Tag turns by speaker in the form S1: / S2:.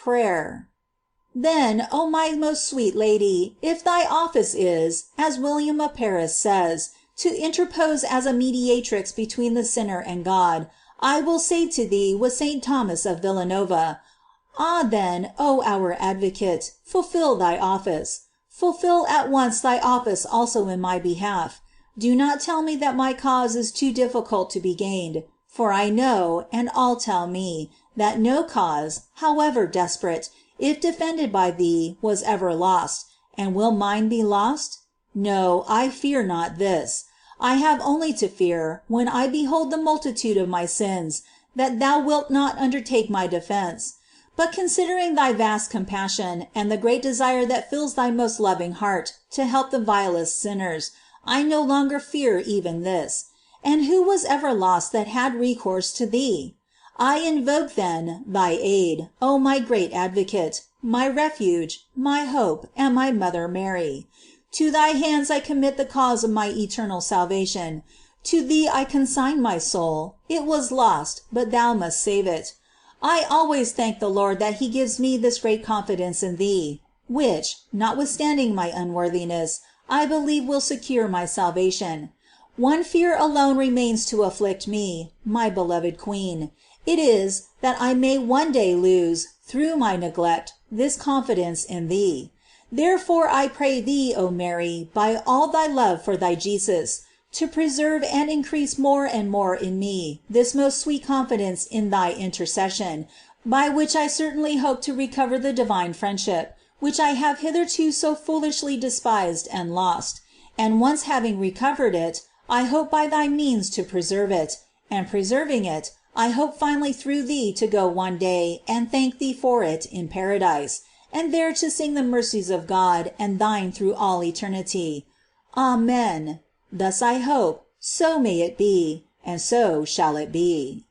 S1: Prayer. Then, O my most sweet Lady, if thy office is, as William of Paris says, to interpose as a mediatrix between the sinner and God, I will say to thee with St. Thomas of Villanova: Ah, then, O our advocate, fulfill thy office. Fulfill at once thy office also in my behalf. Do not tell me that my cause is too difficult to be gained, for I know, and all tell me, that no cause, however desperate, if defended by thee, was ever lost. And will mine be lost? No, I fear not this. I have only to fear, when I behold the multitude of my sins, that thou wilt not undertake my defense. But considering thy vast compassion, and the great desire that fills thy most loving heart to help the vilest sinners, I no longer fear even this. And who was ever lost that had recourse to thee? I invoke then thy aid, O my great advocate, my refuge, my hope, and my Mother Mary. To thy hands I commit the cause of my eternal salvation. To thee I consign my soul. It was lost, but thou must save it. I always thank the Lord that he gives me this great confidence in thee, which, notwithstanding my unworthiness, I believe will secure my salvation. One fear alone remains to afflict me, my beloved Queen. It is, that I may one day lose, through my neglect, this confidence in thee. Therefore I pray thee, O Mary, by all thy love for thy Jesus, to preserve and increase more and more in me this most sweet confidence in thy intercession, by which I certainly hope to recover the divine friendship, which I have hitherto so foolishly despised and lost. And once having recovered it, I hope by thy means to preserve it, and preserving it, I hope finally through thee to go one day and thank thee for it in paradise, and there to sing the mercies of God and thine through all eternity. Amen. Thus I hope, so may it be, and so shall it be.